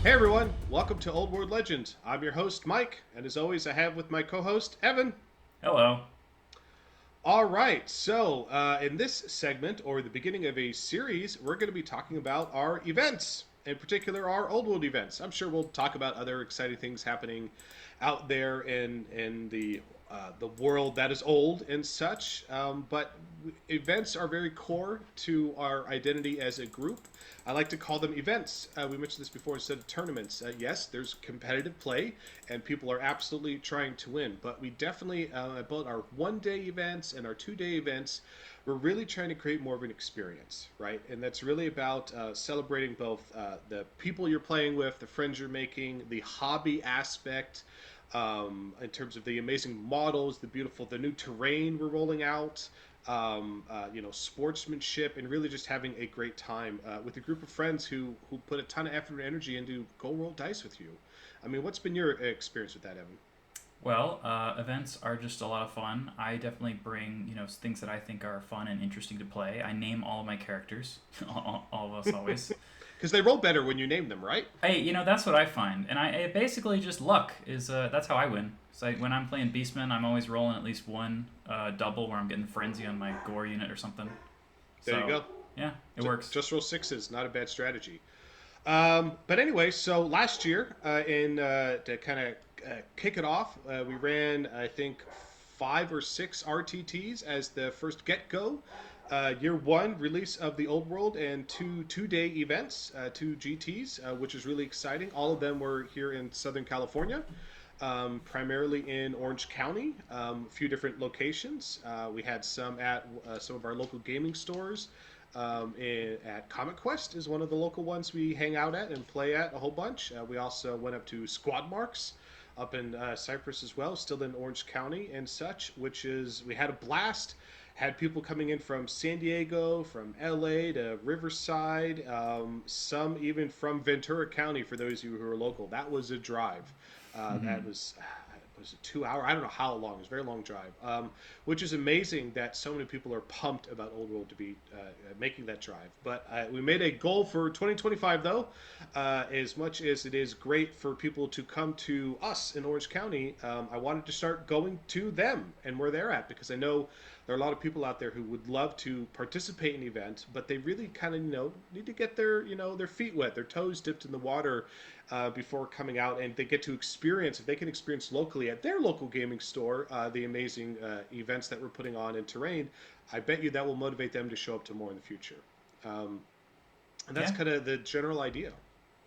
Hey everyone, welcome to Old World Legends. I'm your host, Mike, and as always, I have with my co host, Evan. Hello. All right, so in this segment, or the beginning of a series, we're going to be talking about our events, in particular, our Old World events. I'm sure we'll talk about other exciting things happening out there in the world that is old and such. But events are very core to our identity as a group. I like to call them events. We mentioned this before instead of tournaments. Yes, there's competitive play, and people are absolutely trying to win. But we definitely, about our 1 day events and our 2 day events, we're really trying to create more of an experience, right? And that's really about celebrating both the people you're playing with, the friends you're making, the hobby aspect, in terms of the amazing models, the new terrain we're rolling out, sportsmanship, and really just having a great time with a group of friends who put a ton of effort and energy into go roll dice with you. I mean, what's been your experience with that, Evan? Well, events are just a lot of fun. I definitely bring, things that I think are fun and interesting to play. I name all of my characters, all of us always. Because they roll better when you name them, right? Hey, that's what I find, and it basically just luck is. That's how I win. So when I'm playing Beastman, I'm always rolling at least one double where I'm getting frenzy on my gore unit or something. There you So go. yeah, it works. Just roll sixes, not a bad strategy. But anyway, so last year, in to kind of kick it off, we ran I think 5 or 6 RTTs as the first get go. Year one release of the Old World and two-day events, 2 GTs, which is really exciting. All of them were here in Southern California. Primarily in Orange County, a few different locations. We had some at some of our local gaming stores. At Comic Quest is one of the local ones we hang out at and play at a whole bunch. We also went up to Squad Marks up in Cypress as well, still in Orange County and such, which is we had a blast. Had people coming in from San Diego, from LA to Riverside, some even from Ventura County for those of you who are local. That was a drive. That was a 2 hour. I don't know how long. It was a very long drive, which is amazing that so many people are pumped about Old World to be making that drive. But we made a goal for 2025, though. As much as it is great for people to come to us in Orange County, I wanted to start going to them and where they're at because I know there are a lot of people out there who would love to participate in the event, but they really kind of need to get their feet wet, their toes dipped in the water before coming out, and they get to experience if they can experience locally at their local gaming store the amazing events that we're putting on in terrain. I bet you that will motivate them to show up to more in the future. Um, and that's Yeah, kind of the general idea.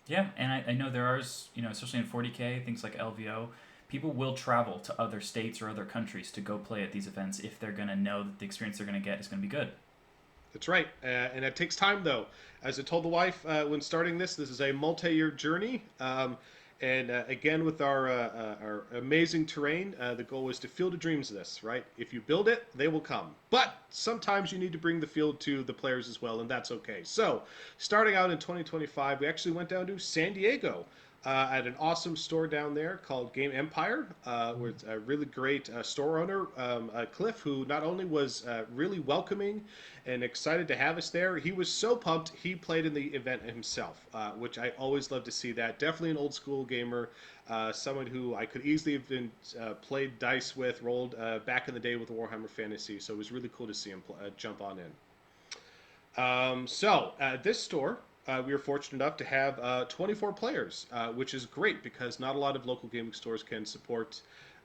yeah, and I know there are, especially in 40K, things like LVO, people will travel to other states or other countries to go play at these events if they're going to know that the experience they're going to get is going to be good. That's right, and it takes time though. As I told the wife when starting this is a multi-year journey. And again, with our amazing terrain, the goal is to field of dreams this, right? If you build it, they will come. But sometimes you need to bring the field to the players as well, and that's okay. So, starting out in 2025, we actually went down to San Diego at an awesome store down there called Game Empire, with a really great store owner, Cliff, who not only was really welcoming and excited to have us there, he was so pumped he played in the event himself, which I always love to see that. Definitely an old school gamer, someone who I could easily have been played dice with, rolled back in the day with Warhammer Fantasy, so it was really cool to see him jump on in. This store, we were fortunate enough to have 24 players, which is great because not a lot of local gaming stores can support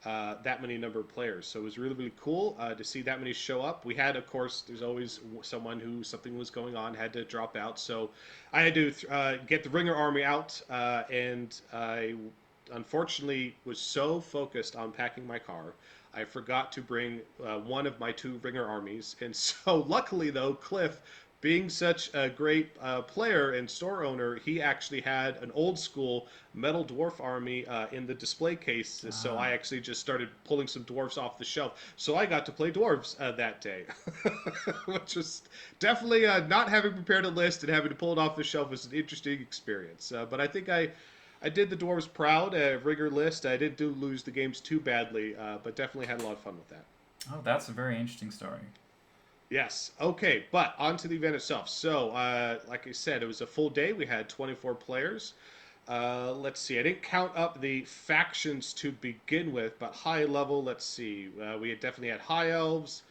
that many number of players. So it was really, really cool to see that many show up. We had, of course, there's always someone who something was going on, had to drop out. So I had to get the Ringer Army out, and I unfortunately was so focused on packing my car. I forgot to bring one of my 2 Ringer armies. And so, luckily, though, Cliff, being such a great player and store owner, he actually had an old school metal dwarf army in the display case. So I Ah, actually just started pulling some dwarves off the shelf. So I got to play dwarves that day, which was definitely not having prepared a list and having to pull it off the shelf was an interesting experience. But I think I did the dwarves proud. Rigor list. I didn't lose the games too badly, but definitely had a lot of fun with that. oh, that's a very interesting story. Yes. Okay, but on to the event itself. So, like I said, it was a full day. We had 24 players. Let's see. I didn't count up the factions to begin with, but high level, let's see. We had definitely had high elves.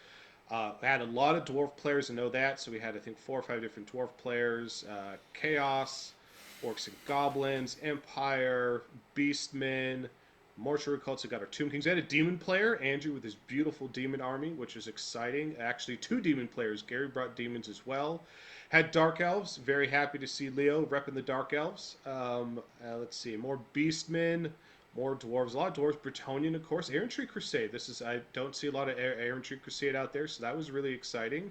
We had a lot of dwarf players, I know that. So we had, I think, 4 or 5 different dwarf players. Chaos, orcs and goblins, empire, beastmen, mortuary cults. We got our tomb kings. We had a demon player, Andrew, with his beautiful demon army, which is exciting. Actually, 2 demon players. Gary brought demons as well. Had dark elves. Very happy to see Leo repping the dark elves. Let's see, more beastmen, more dwarves. A lot of dwarves. Bretonian, of course. Errantry Crusade. This is I don't see a lot of Errantry Crusade out there, so that was really exciting.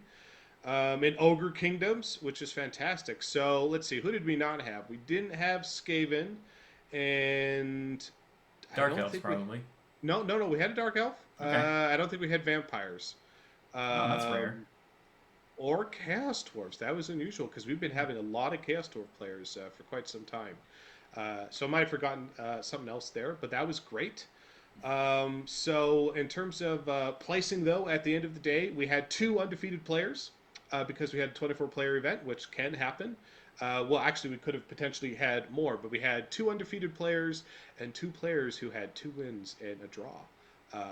And Ogre Kingdoms, which is fantastic. So let's see, who did we not have? We didn't have Skaven, and I Dark don't elves, think we. probably. No, no, no. We had a dark elf. Okay. I don't think we had vampires. Oh, that's rare. Um, or Chaos Dwarves. That was unusual because we've been having a lot of Chaos Dwarf players for quite some time. So I might have forgotten something else there, but that was great. So in terms of placing, though, at the end of the day, we had 2 undefeated players because we had a 24-player event, which can happen. Well, actually, we could have potentially had more, but we had 2 undefeated players and 2 players who had 2 wins and a draw.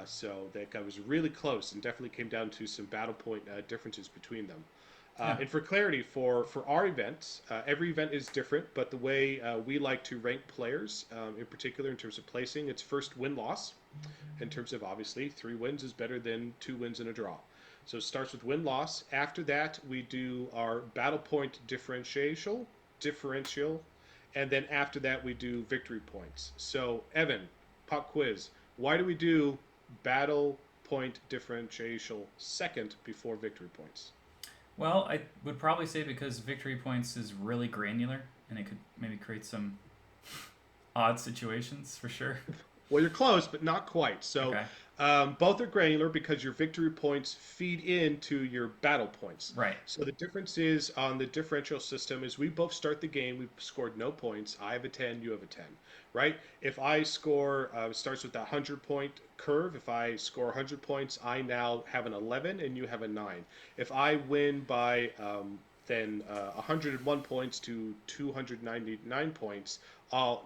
So that guy was really close and definitely came down to some battle point differences between them. Yeah. And for clarity, for our events, every event is different, but the way we like to rank players, in particular in terms of placing, it's first win loss. In terms of obviously 3 wins is better than 2 wins and a draw. So it starts with win loss. After that, we do our battle point differential, and then after that we do victory points. So Evan, pop quiz. Why do we do battle point differential second before victory points? Well, I would probably say because victory points is really granular, and it could maybe create some odd situations for sure. Well, you're close, but not quite. So Okay. both are granular because your victory points feed into your battle points. Right. So the difference is on the differential system is we both start the game. We've scored no points. I have a 10. You have a 10. Right? If I score, it starts with that 100-point curve. If I score 100 points, I now have an 11 and you have a 9. If I win by then 101 points to 299 points,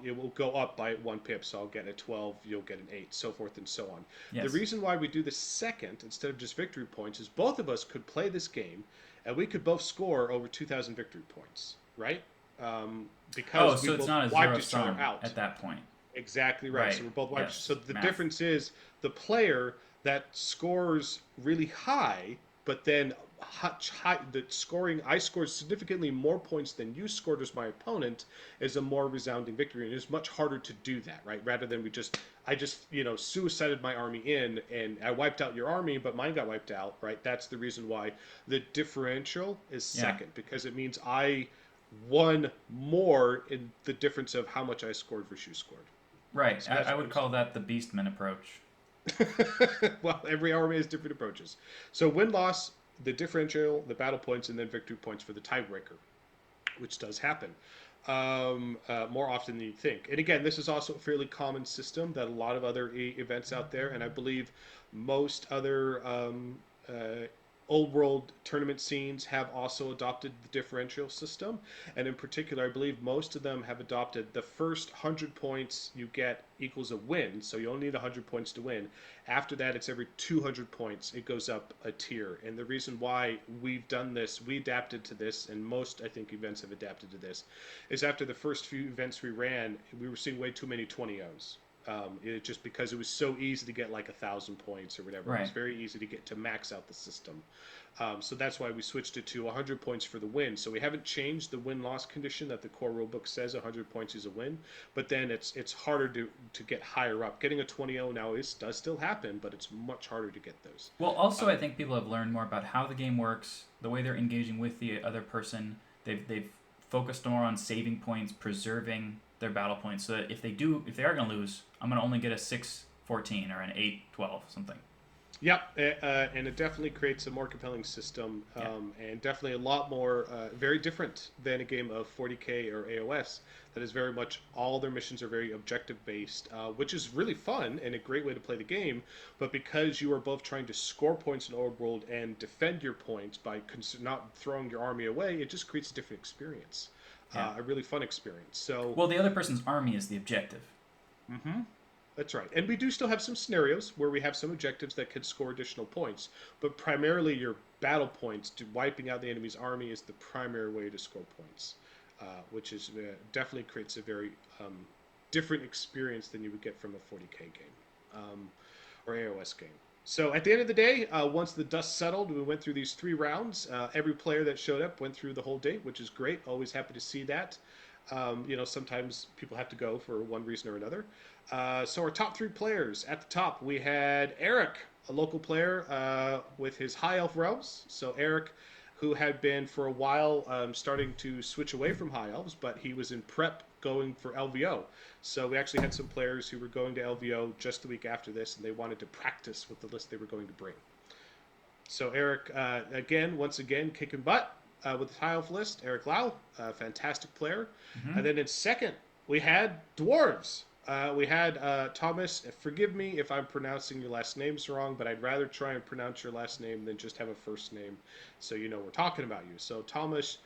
it will go up by 1 pip. So I'll get a 12, you'll get an 8, so forth and so on. The Yes. reason why we do the second instead of just victory points is both of us could play this game and we could both score over 2,000 victory points, right? Oh, Because we so it's both not a wiped zero each other sum out. at that point. Exactly right. Right. So we're both wiped. Yes. So the Math. difference is the player that scores really high, but then the scoring I scored significantly more points than you scored as my opponent is a more resounding victory, and it's much harder to do that, right? Rather than I just suicided my army in and I wiped out your army, but mine got wiped out, right? That's the reason why the differential is Yeah. second because it means I won more in the difference of how much I scored versus you scored. Right. So I that's would call that the Beastman approach. well, every army has different approaches. So win loss, the differential, the battle points, and then victory points for the tiebreaker, which does happen more often than you think. And again, this is also a fairly common system that a lot of other events out there, and I believe most other old world tournament scenes have also adopted the differential system. And in particular, I believe most of them have adopted the first 100 points you get equals a win. So you only need 100 points to win. After that, it's every 200 points, it goes up a tier. And the reason why we've done this, we adapted to this, and most, I think, events have adapted to this, is after the first few events we ran, we were seeing way too many 20-0s. Just because it was so easy to get like 1,000 points or whatever. It was Right. very easy to get to max out the system. So that's why we switched it to 100 points for the win. So we haven't changed the win-loss condition that the core rulebook says 100 points is a win, but then it's harder to get higher up. Getting a 20-0 now does still happen, but it's much harder to get those. Well, also, I think people have learned more about how the game works, the way they're engaging with the other person. They've focused more on saving points, preserving their battle points, so that if they are going to lose, I'm going to only get a 6-14 or an 8-12 something. Yep, and it definitely creates a more compelling system, Yeah. and definitely a lot more, very different than a game of 40K or AOS. That is very much all their missions are very objective based, which is really fun and a great way to play the game. But because you are both trying to score points in Old World and defend your points by not throwing your army away, it just creates a different experience. Yeah. a really fun experience. So Well, the other person's army is the objective. mhm, that's right. And we do still have some scenarios where we have some objectives that could score additional points, but primarily your battle points to wiping out the enemy's army is the primary way to score points, which is definitely creates a very different experience than you would get from a 40K game or AOS game. So at the end of the day, once the dust settled, we went through these 3 rounds. Every player that showed up went through the whole day, which is great. Always happy to see that. Sometimes people have to go for one reason or another. So our top 3 players at the top, we had Eric, a local player with his high elf realms. So Eric, who had been for a while starting to switch away from high elves, but he was in prep going for LVO. So we actually had some players who were going to LVO just the week after this, and they wanted to practice with the list they were going to bring. So Eric, once again, kicking butt with the high elf list. Eric Lau, fantastic player. Mm-hmm. And then in second, we had dwarves. We had Thomas. Forgive me if I'm pronouncing your last names wrong, but I'd rather try and pronounce your last name than just have a first name, so you know we're talking about you. So Thomas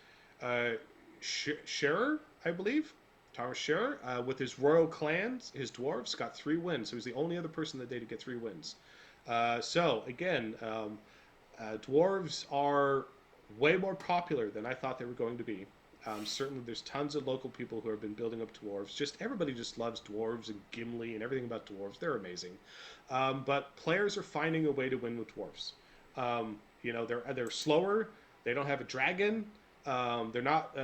Scherer, I believe. Thomas Scherer, with his royal clans, his dwarves, got 3 wins. So he's the only other person that day to get 3 wins. Dwarves are way more popular than I thought they were going to be. Certainly, there's tons of local people who have been building up dwarves. Just everybody just loves dwarves and Gimli and everything about dwarves. They're amazing. But players are finding a way to win with dwarves. They're slower. They don't have a dragon. They're not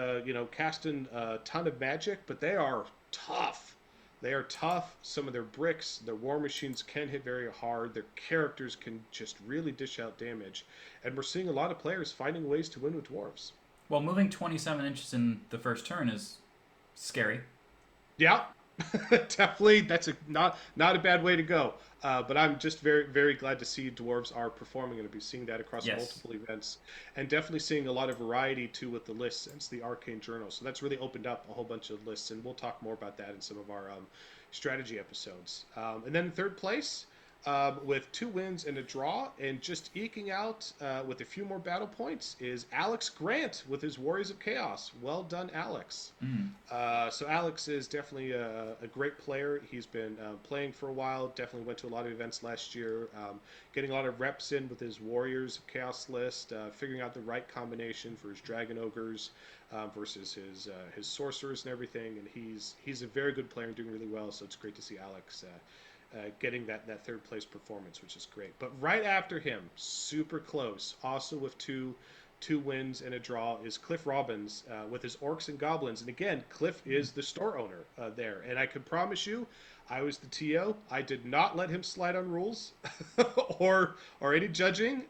casting a ton of magic, but they are tough. They are tough. Some of their bricks, their war machines can hit very hard. Their characters can just really dish out damage. And we're seeing a lot of players finding ways to win with dwarves. Well, moving 27 inches in the first turn is scary. Yeah, definitely. That's not a bad way to go. But I'm just very, very glad to see dwarves are performing, and to be seeing that across Yes. multiple events, and definitely seeing a lot of variety too with the lists since the Arcane Journal. So that's really opened up a whole bunch of lists, and we'll talk more about that in some of our strategy episodes. And then in third place, with 2 wins and a draw, and just eking out with a few more battle points, is Alex Grant with his Warriors of Chaos. Well done, Alex. Mm. So Alex is definitely a great player. He's been playing for a while. Definitely went to a lot of events last year, getting a lot of reps in with his Warriors of Chaos list, figuring out the right combination for his Dragon Ogres versus his Sorcerers and everything. And he's a very good player and doing really well. So it's great to see Alex getting that third place performance, which is great. But right after him, super close, also with two wins and a draw, is Cliff Robbins with his Orcs and Goblins. And again, Cliff is the store owner there. And I can promise you, I was the TO. I did not let him slide on rules or any judging.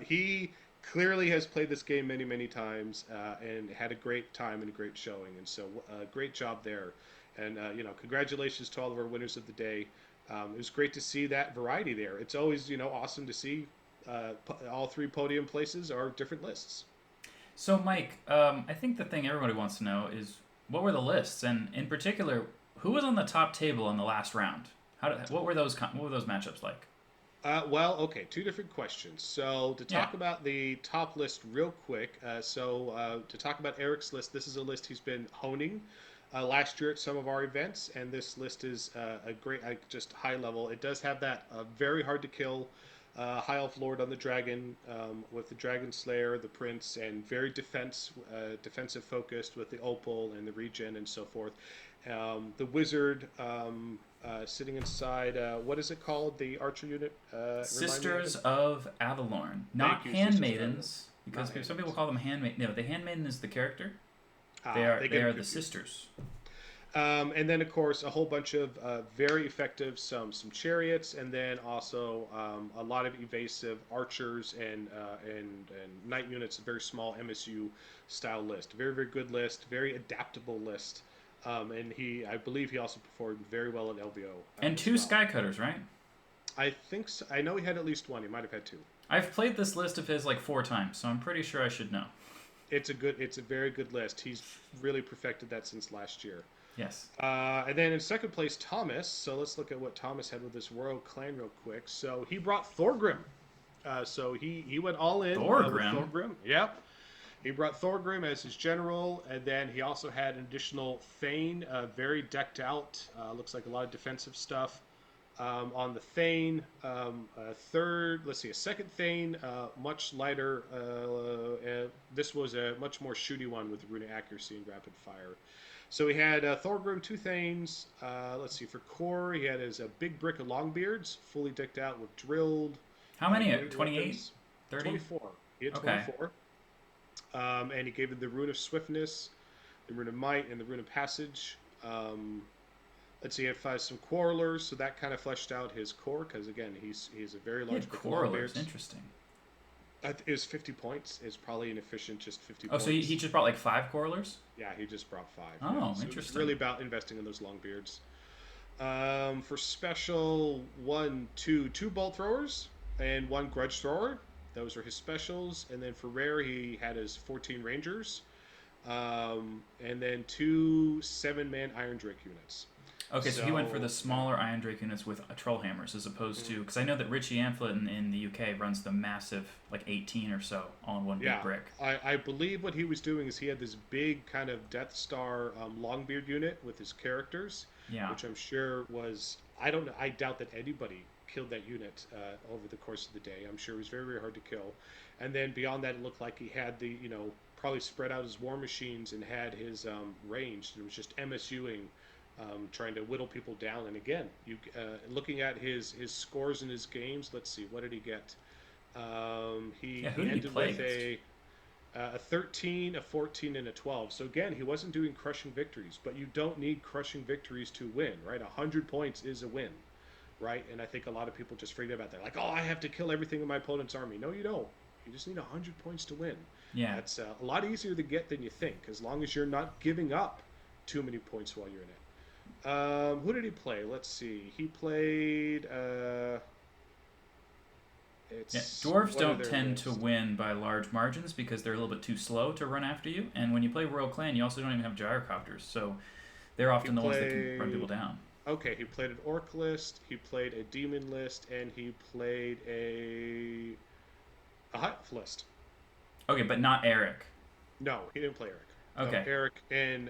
He clearly has played this game many, many times and had a great time and a great showing. And so great job there. And, congratulations to all of our winners of the day. It was great to see that variety there. It's always, awesome to see all 3 podium places are different lists. So, Mike, I think the thing everybody wants to know is what were the lists, and in particular, who was on the top table in the last round? What were those matchups like? Okay, 2 different questions. So to talk Yeah. about the top list real quick, to talk about Eric's list, this is a list he's been honing last year at some of our events, and this list is a great, just high level. It does have that very hard to kill High Elf Lord on the Dragon with the Dragon Slayer, the Prince, and very defensive focused with the Opal and the Regen and so forth. The Wizard sitting inside, what is it called? The Archer unit? Sisters of Avalorn, not you, Sisters of handmaidens, because Not some people handmaidens. call them handmaid. No, the handmaiden is the character. They They get are the confused. sisters. And then, of course, a whole bunch of very effective some chariots, and then also a lot of evasive archers and knight units. A very small MSU style list. Very, very good list. Very adaptable list. And I believe he also performed very well in LVO. And as 2 well. Skycutters, right? I think so. I know he had at least 1. He might have had 2. I've played this list of his like 4 times, so I'm pretty sure I should know. It's a very good list. He's really perfected that since last year. Yes. And then in second place, Thomas. So let's look at what Thomas had with this Royal Clan real quick. So he brought Thorgrim. So he went all in. Thorgrim? With Thorgrim. Yep. He brought Thorgrim as his general, and then he also had an additional Thane, very decked out. Looks like a lot of defensive stuff on the Thane. A second Thane, much lighter. This was a much more shooty one with runic accuracy and rapid fire. So he had Thorgrim, two Thanes. For core, he had his big brick of Longbeards, fully decked out with drilled. How many? Great 28? weapons. 30? 24. He had Okay. 24. And he gave it the Rune of Swiftness, the Rune of Might, and the Rune of Passage. He had some Quarrelers, so that kind of fleshed out his core, because again, he's a very He large had brick of Quarrelers. Longbeards. Interesting. It was 50 points. It's probably an efficient just 50 Oh, points. so he just brought like 5 Quarrelers? Yeah, he just brought 5. Oh, yeah. So interesting. it's really about investing in those Longbeards. For special, two Bolt Throwers and 1 Grudge Thrower. Those are his specials. And then for rare, he had his 14 Rangers. And then 2 7-man Iron Drake units. Okay, so he went for the smaller Iron Drake units with troll hammers as opposed to... Because I know that Richie Amphlett in the UK runs the massive, like 18 or so on one big brick. I believe what he was doing is he had this big kind of Death Star Longbeard unit with his characters, which I'm sure was... I don't know. I doubt that anybody killed that unit over the course of the day. I'm sure it was very, very hard to kill. And then beyond that, it looked like he had the, probably spread out his war machines and had his ranged. It was just MSUing. Trying to whittle people down, and again, looking at his scores in his games. Let's see, what did he get? He ended with a 13, a 14, and a 12. So again, he wasn't doing crushing victories, but you don't need crushing victories to win, right? 100 points is a win, right? And I think a lot of people just forget about that. Like, oh, I have to kill everything in my opponent's army. No, you don't. You just need 100 points to win. Yeah, that's a lot easier to get than you think, as long as you're not giving up too many points while you're in it. Who did he play? Let's see. He played. Dwarves don't tend to win by large margins because they're a little bit too slow to run after you. And when you play Royal Clan, you also don't even have gyrocopters, so they're often the ones that can run people down. Okay, he played an Orc list, he played a Demon list, and he played a Hut list. Okay, but not Eric. No, he didn't play Eric. Okay. No, Eric and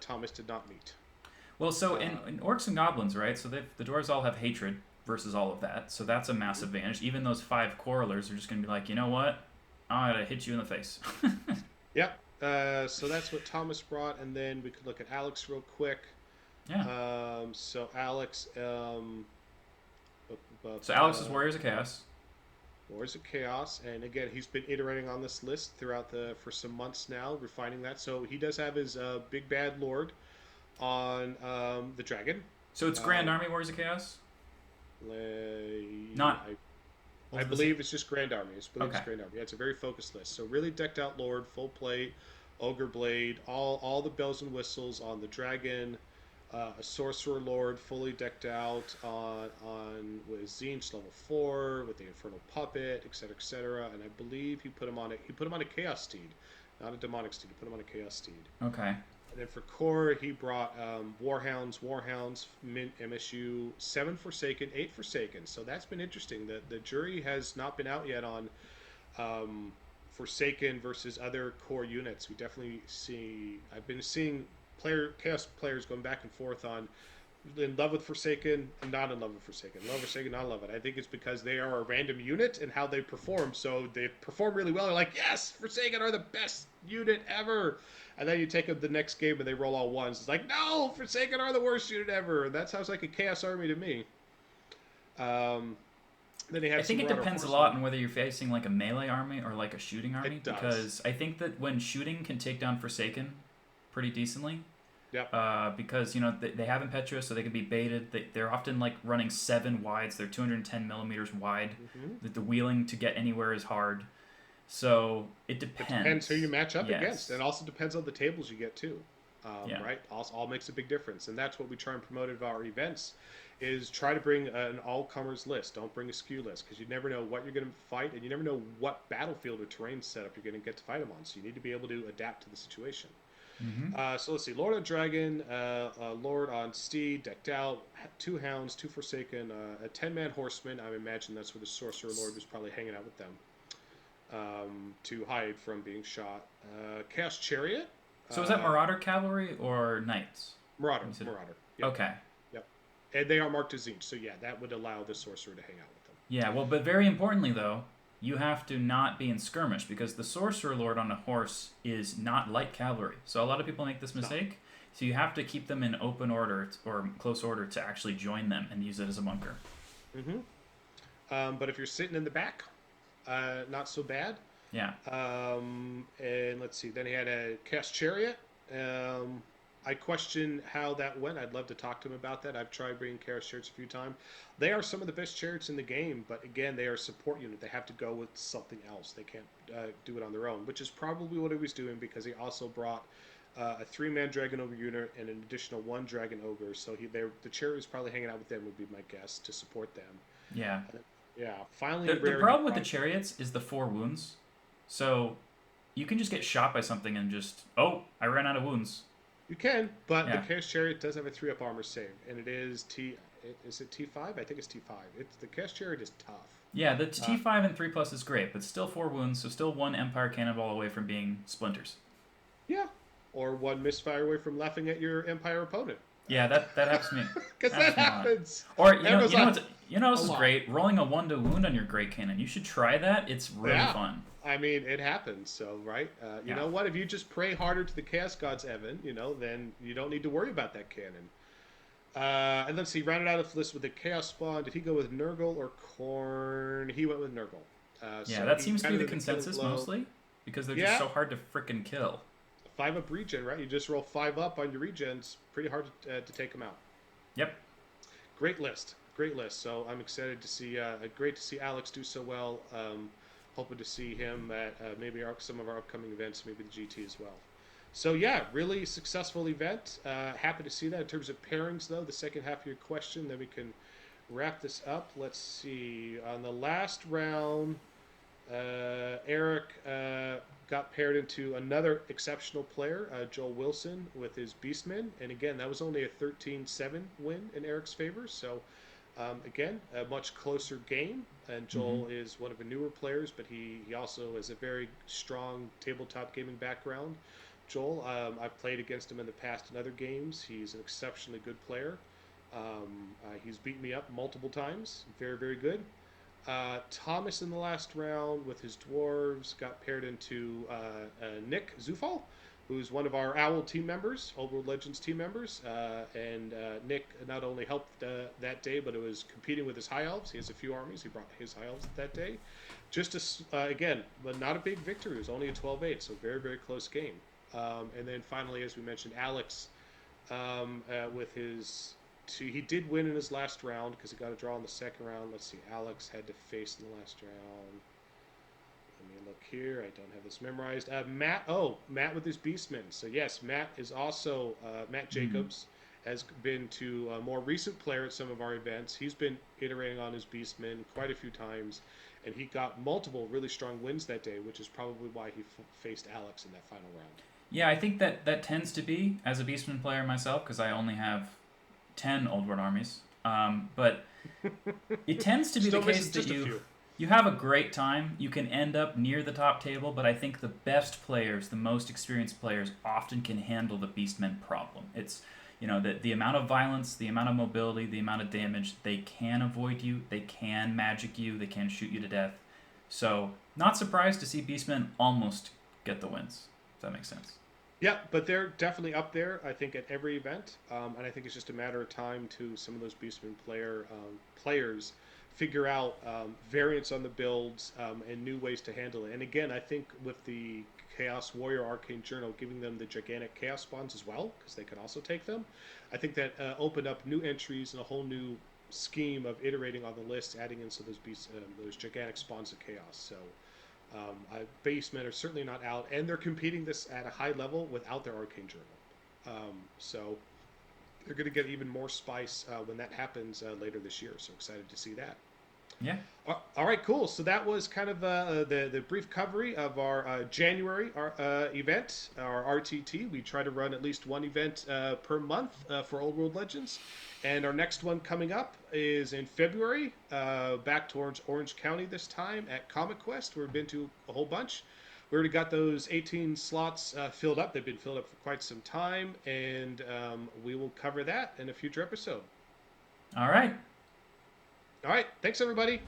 Thomas did not meet. Well, so in Orcs and Goblins, right? So the dwarves all have hatred versus all of that, so that's a massive advantage. Even those 5 Quarrelers are just going to be like, you know what? I'm going to hit you in the face. Yep. So that's what Thomas brought, and then we could look at Alex real quick. Yeah. So Alex... so Alex is Warriors of Chaos. Warriors of Chaos, and again, he's been iterating on this list for some months now, refining that. So he does have his Big Bad Lord on the Dragon. So it's Grand Army Warriors of Chaos? I believe it's just Grand Army. It's Grand Army. Yeah, it's a very focused list. So really decked out Lord, full plate, Ogre Blade, all the bells and whistles on the Dragon. A Sorcerer Lord, fully decked out with Tzeentch level 4 with the Infernal Puppet, etc., and I believe he put him on a Chaos Steed, not a Demonic Steed. He put him on a Chaos Steed. Okay. And then for core, he brought Warhounds, Mint MSU, 7 Forsaken, 8 Forsaken. So that's been interesting. The jury has not been out yet on Forsaken versus other core units. We definitely I've been seeing Chaos players going back and forth on in love with Forsaken and not in love with Forsaken. Love Forsaken, not love it. I think it's because they are a random unit and how they perform. So they perform really well. They're like, yes, Forsaken are the best unit ever. And then you take them the next game and they roll all ones. It's like, no, Forsaken are the worst unit ever. And that sounds like a Chaos Army to me. Then I think it depends a lot on whether you're facing like a melee army or like a shooting army. It does. Because I think that when shooting can take down Forsaken pretty decently. Yep. Because they have Impetuous, so they can be baited. They're often like running 7 wides. They're 210 millimeters wide. Mm-hmm. The wheeling to get anywhere is hard. So it depends. It depends who you match up against. And also depends on the tables you get too. Right? All makes a big difference. And that's what we try and promote at our events is try to bring an all-comers list. Don't bring a skew list because you never know what you're going to fight and you never know what battlefield or terrain setup you're going to get to fight them on. So you need to be able to adapt to the situation. Mm-hmm. So let's see. Lord on Dragon, Lord on Steed, decked out, 2 Hounds, 2 Forsaken, a 10-man Horseman. I imagine that's where the Sorcerer Lord was probably hanging out with them. to hide from being shot. Chaos Chariot, So is that uh, Marauder cavalry or knights? Marauder, Consider. Marauder. Yep, Okay. yep. And they are marked as Zinch, so yeah, that would allow the sorcerer to hang out with them. Yeah. Well, but very importantly though, you have to not be in skirmish because the sorcerer lord on a horse is not light cavalry. So a lot of people make this It's not. mistake. So you have to keep them in open order or close order to actually join them and use it as a bunker. Mm-hmm. But if you're sitting in the back, not so bad. Yeah. And let's see. Then he had a Cast Chariot. Um, I question how that went. I'd love to talk to him about that. I've tried bringing Cast Chariots a few times. They are some of the best chariots in the game, but again, they are a support unit. They have to go with something else. They can't do it on their own, which is probably what he was doing because he also brought a three-man Dragon Ogre unit and an additional one Dragon Ogre. So the chariot was probably hanging out with them, would be my guess, to support them. Yeah. Yeah, finally The rare. He problem with the brought chariots is the 4 wounds. So you can just get shot by something and just, oh, I ran out of wounds. You can, but the Yeah. Chaos Chariot does have a 3-up armor save, and it is T. Is it T5? I think it's T5. It's the Chaos Chariot is tough. Yeah, the Uh, T5 and 3 plus is great, but still 4 wounds, so still one Empire Cannonball away from being splinters. yeah, or one misfire away from laughing at your Empire opponent. Yeah, that happens to me. Because that Happens to me a lot. happens. Or Amazon, you know this a is lot. great. Rolling a 1 to wound on your Great Cannon. You should try that. It's really Yeah. fun. I mean, it happens. So, right? You Yeah. know what? If you just pray harder to the Chaos Gods, Evan, then you don't need to worry about that cannon. And let's see, rounded out the list with the Chaos Spawn. Did he go with Nurgle or Korn? He went with Nurgle. Yeah, So that he seems to be the rounded killing consensus blow. mostly because they're Yeah, just so hard to frickin' kill. 5-up regen, right? You just roll 5-up on your regens. Pretty hard to take them out. Yep. Great list. Great list. So I'm excited to see, great to see Alex do so well. Hoping to see him at maybe some of our upcoming events, maybe the GT as well. So yeah, really successful event. Happy to see that. In terms of pairings, though, the second half of your question, then we can wrap this up. Let's see. On the last round, Eric got paired into another exceptional player, Joel Wilson, with his Beastmen. And again, that was only a 13-7 win in Eric's favor. So again, a much closer game. And Joel is one of the newer players, but he also has a very strong tabletop gaming background. Joel, I've played against him in the past in other games. He's an exceptionally good player. He's beaten me up multiple times. Very, very good. Thomas in the last round with his dwarves got paired into Nick Zufal, who's one of our Owl team members, Old World Legends team members. And Nick not only helped that day, but it was competing with his High Elves. He has a few armies. He brought his High Elves that day. Just again, but not a big victory. It was only a 12-8, so very, very close game. And then finally, as we mentioned, Alex with his he did win in his last round because he got a draw in the second round. Let's see, Alex had to face in the last round. Let me look here. I don't have this memorized. Matt with his Beastmen. So yes, Matt is also Matt Jacobs has been to a more recent player at some of our events. He's been iterating on his Beastmen quite a few times, and he got multiple really strong wins that day, which is probably why he faced Alex in that final round. Yeah, I think that tends to be, as a Beastman player myself, because I only have 10 Old World armies. But it tends to be the case that you have a great time. You can end up near the top table, but I think the best players, the most experienced players, often can handle the Beastmen problem. It's the amount of violence, the amount of mobility, the amount of damage. They can avoid you. They can magic you. They can shoot you to death. So not surprised to see Beastmen almost get the wins. If that makes sense. Yeah, but they're definitely up there, I think, at every event. And I think it's just a matter of time to some of those Beastman players figure out variants on the builds and new ways to handle it. And again, I think with the Chaos Warrior Arcane Journal giving them the gigantic Chaos Spawns as well, because they can also take them, I think that opened up new entries and a whole new scheme of iterating on the list, adding in some of those gigantic spawns of chaos. So Basemen are certainly not out, and they're competing this at a high level without their Arcane Journal. So they're going to get even more spice when that happens later this year. So excited to see that. Yeah. All right, cool. So that was kind of the brief coverage of our January event, our RTT. We try to run at least one event per month for Old World Legends, and our next one coming up is in February, back towards Orange County this time at Comic Quest. We've been to a whole bunch. We already got those 18 slots filled up. They've been filled up for quite some time, and we will cover that in a future episode. All right. All right, thanks everybody.